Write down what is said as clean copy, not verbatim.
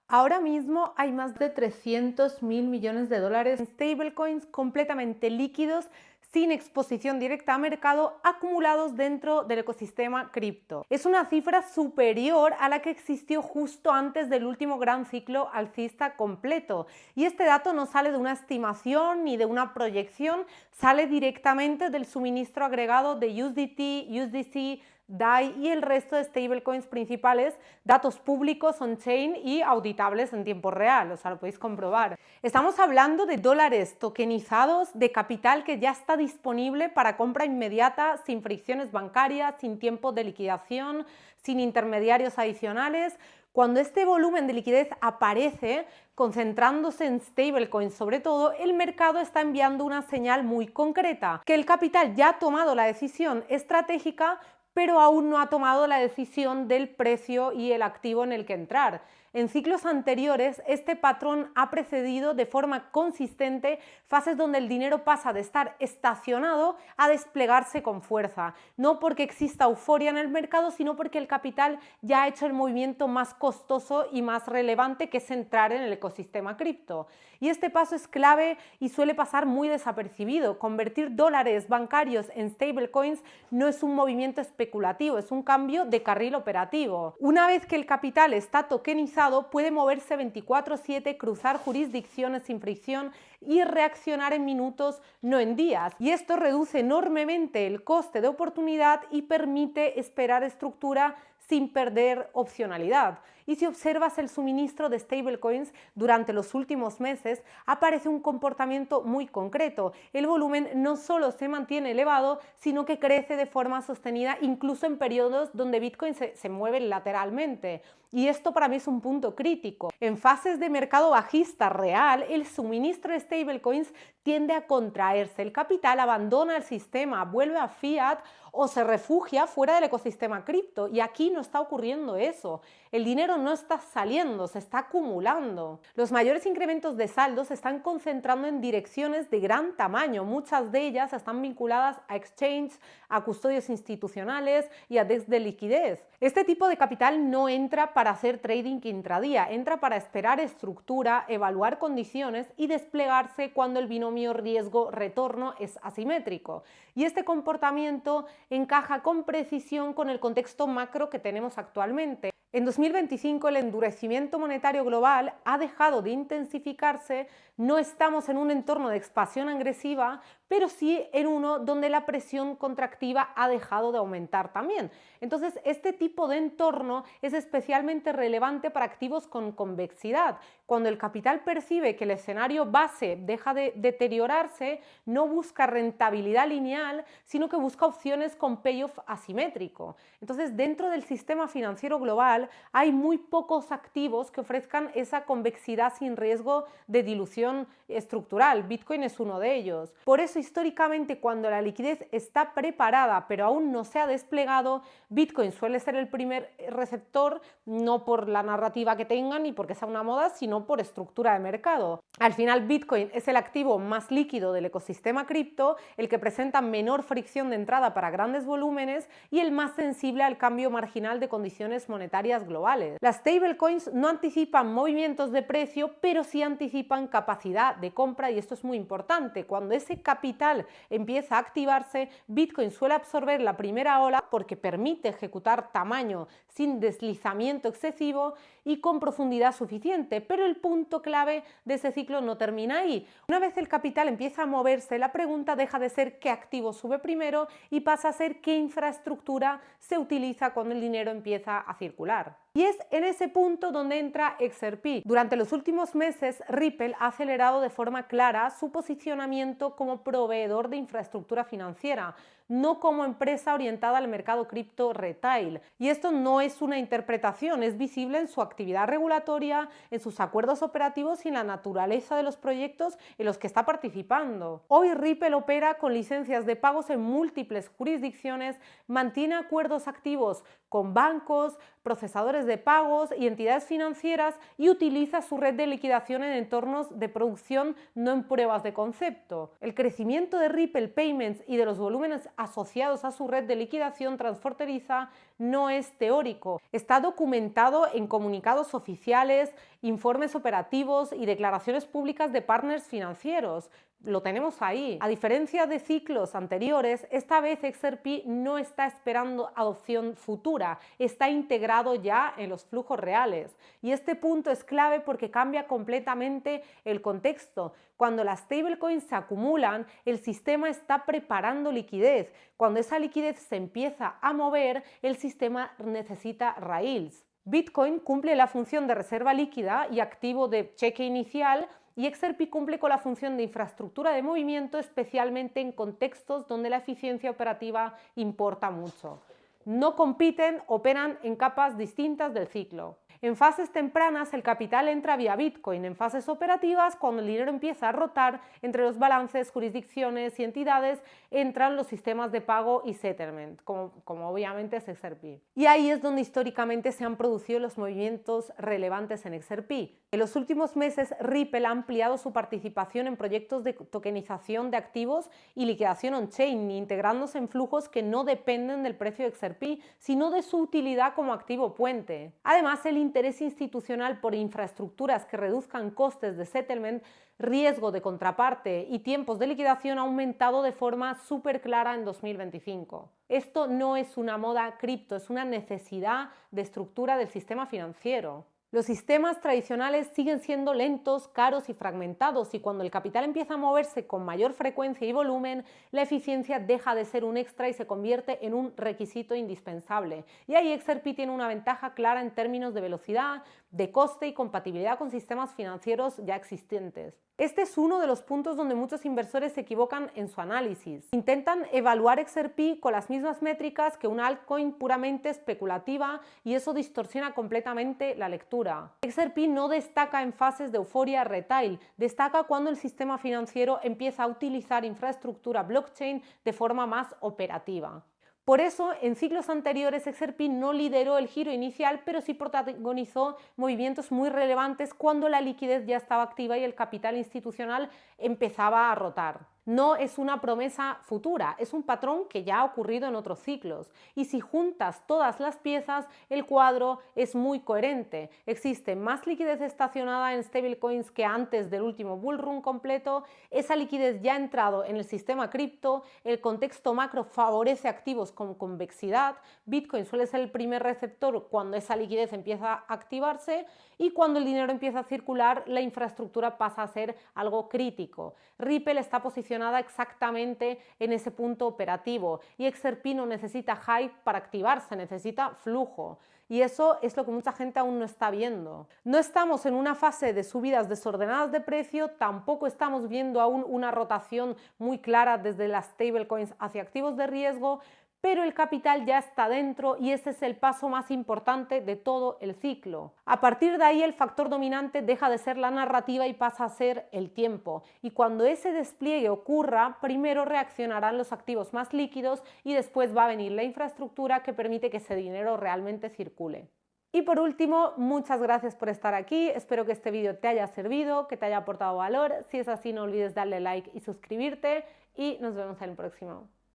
Ahora mismo hay más de 300.000 millones de dólares en stablecoins completamente líquidos, sin exposición directa a mercado, acumulados dentro del ecosistema cripto. Es una cifra superior a la que existió justo antes del último gran ciclo alcista completo. Y este dato no sale de una estimación ni de una proyección, sale directamente del suministro agregado de USDT, USDC, DAI y el resto de stablecoins principales, datos públicos on-chain y auditables en tiempo real, o sea, lo podéis comprobar. Estamos hablando de dólares tokenizados, de capital que ya está disponible para compra inmediata, sin fricciones bancarias, sin tiempo de liquidación, sin intermediarios adicionales. Cuando este volumen de liquidez aparece, concentrándose en stablecoins sobre todo, el mercado está enviando una señal muy concreta, que el capital ya ha tomado la decisión estratégica, pero aún no ha tomado la decisión del precio y el activo en el que entrar. En ciclos anteriores, este patrón ha precedido de forma consistente fases donde el dinero pasa de estar estacionado a desplegarse con fuerza, no porque exista euforia en el mercado, sino porque el capital ya ha hecho el movimiento más costoso y más relevante, que es entrar en el ecosistema cripto. Y este paso es clave y suele pasar muy desapercibido. Convertir dólares bancarios en stablecoins no es un movimiento especulativo, es un cambio de carril operativo. Una vez que el capital está tokenizado, puede moverse 24/7, cruzar jurisdicciones sin fricción y reaccionar en minutos, no en días. Y esto reduce enormemente el coste de oportunidad y permite esperar estructura sin perder opcionalidad. Y si observas el suministro de stablecoins durante los últimos meses, aparece un comportamiento muy concreto. El volumen no solo se mantiene elevado, sino que crece de forma sostenida, incluso en periodos donde Bitcoin se mueve lateralmente. Y esto para mí es un punto crítico. En fases de mercado bajista real, el suministro de stablecoins tiende a contraerse. El capital abandona el sistema, vuelve a fiat o se refugia fuera del ecosistema cripto. Y aquí no está ocurriendo eso. El dinero no está saliendo, se está acumulando. Los mayores incrementos de saldo se están concentrando en direcciones de gran tamaño. Muchas de ellas están vinculadas a exchange, a custodios institucionales y a desks de liquidez. Este tipo de capital no entra para hacer trading intradía, entra para esperar estructura, evaluar condiciones y desplegarse cuando el binomio riesgo-retorno es asimétrico. Y este comportamiento encaja con precisión con el contexto macro que tenemos actualmente. En 2025 el endurecimiento monetario global ha dejado de intensificarse, no estamos en un entorno de expansión agresiva, pero sí en uno donde la presión contractiva ha dejado de aumentar también. Entonces, este tipo de entorno es especialmente relevante para activos con convexidad. Cuando el capital percibe que el escenario base deja de deteriorarse, no busca rentabilidad lineal, sino que busca opciones con payoff asimétrico. Entonces, dentro del sistema financiero global hay muy pocos activos que ofrezcan esa convexidad sin riesgo de dilución estructural. Bitcoin es uno de ellos. Por eso, históricamente, cuando la liquidez está preparada pero aún no se ha desplegado, Bitcoin suele ser el primer receptor, no por la narrativa que tengan ni porque sea una moda, sino por estructura de mercado. Al final, Bitcoin es el activo más líquido del ecosistema cripto, el que presenta menor fricción de entrada para grandes volúmenes y el más sensible al cambio marginal de condiciones monetarias globales. Las stablecoins no anticipan movimientos de precio, pero sí anticipan capacidad de compra, y esto es muy importante. Cuando ese capital empieza a activarse, Bitcoin suele absorber la primera ola porque permite ejecutar tamaño sin deslizamiento excesivo y con profundidad suficiente, pero el punto clave de ese ciclo no termina ahí. Una vez el capital empieza a moverse, la pregunta deja de ser qué activo sube primero y pasa a ser qué infraestructura se utiliza cuando el dinero empieza a circular. Y es en ese punto donde entra XRP. Durante los últimos meses, Ripple ha acelerado de forma clara su posicionamiento como proveedor de infraestructura financiera, no como empresa orientada al mercado cripto retail. Y esto no es una interpretación, es visible en su actividad regulatoria, en sus acuerdos operativos y en la naturaleza de los proyectos en los que está participando. Hoy Ripple opera con licencias de pagos en múltiples jurisdicciones, mantiene acuerdos activos con bancos, procesadores de pagos y entidades financieras y utiliza su red de liquidación en entornos de producción, no en pruebas de concepto. El crecimiento de Ripple Payments y de los volúmenes asociados a su red de liquidación transfronteriza no es teórico, está documentado en comunicados oficiales, informes operativos y declaraciones públicas de partners financieros. Lo tenemos ahí. A diferencia de ciclos anteriores, esta vez XRP no está esperando adopción futura, está integrado ya en los flujos reales. Y este punto es clave porque cambia completamente el contexto. Cuando las stablecoins se acumulan, el sistema está preparando liquidez. Cuando esa liquidez se empieza a mover, el sistema necesita rails. Bitcoin cumple la función de reserva líquida y activo de cheque inicial, y XRP cumple con la función de infraestructura de movimiento, especialmente en contextos donde la eficiencia operativa importa mucho. No compiten, operan en capas distintas del ciclo. En fases tempranas el capital entra vía Bitcoin, en fases operativas, cuando el dinero empieza a rotar entre los balances, jurisdicciones y entidades, entran los sistemas de pago y settlement, como obviamente es XRP. Y ahí es donde históricamente se han producido los movimientos relevantes en XRP. En los últimos meses, Ripple ha ampliado su participación en proyectos de tokenización de activos y liquidación on-chain, integrándose en flujos que no dependen del precio de XRP, sino de su utilidad como activo puente. Además, el interés institucional por infraestructuras que reduzcan costes de settlement, riesgo de contraparte y tiempos de liquidación ha aumentado de forma súper clara en 2025. Esto no es una moda cripto, es una necesidad de estructura del sistema financiero. Los sistemas tradicionales siguen siendo lentos, caros y fragmentados, y cuando el capital empieza a moverse con mayor frecuencia y volumen, la eficiencia deja de ser un extra y se convierte en un requisito indispensable. Y ahí XRP tiene una ventaja clara en términos de velocidad, de coste y compatibilidad con sistemas financieros ya existentes. Este es uno de los puntos donde muchos inversores se equivocan en su análisis. Intentan evaluar XRP con las mismas métricas que una altcoin puramente especulativa y eso distorsiona completamente la lectura. XRP no destaca en fases de euforia retail, destaca cuando el sistema financiero empieza a utilizar infraestructura blockchain de forma más operativa. Por eso, en ciclos anteriores, XRP no lideró el giro inicial, pero sí protagonizó movimientos muy relevantes cuando la liquidez ya estaba activa y el capital institucional empezaba a rotar. No es una promesa futura, es un patrón que ya ha ocurrido en otros ciclos. Y si juntas todas las piezas, el cuadro es muy coherente. Existe más liquidez estacionada en stablecoins que antes del último bull run completo. Esa liquidez ya ha entrado en el sistema cripto. El contexto macro favorece activos con convexidad. Bitcoin suele ser el primer receptor cuando esa liquidez empieza a activarse, y cuando el dinero empieza a circular, la infraestructura pasa a ser algo crítico. Ripple está posicionada exactamente en ese punto operativo y XRP no necesita hype para activarse, necesita flujo. Y eso es lo que mucha gente aún no está viendo. No estamos en una fase de subidas desordenadas de precio, tampoco estamos viendo aún una rotación muy clara desde las stablecoins hacia activos de riesgo, pero el capital ya está dentro y ese es el paso más importante de todo el ciclo. A partir de ahí el factor dominante deja de ser la narrativa y pasa a ser el tiempo. Y cuando ese despliegue ocurra, primero reaccionarán los activos más líquidos y después va a venir la infraestructura que permite que ese dinero realmente circule. Y por último, muchas gracias por estar aquí, espero que este vídeo te haya servido, que te haya aportado valor. Si es así, no olvides darle like y suscribirte y nos vemos en el próximo.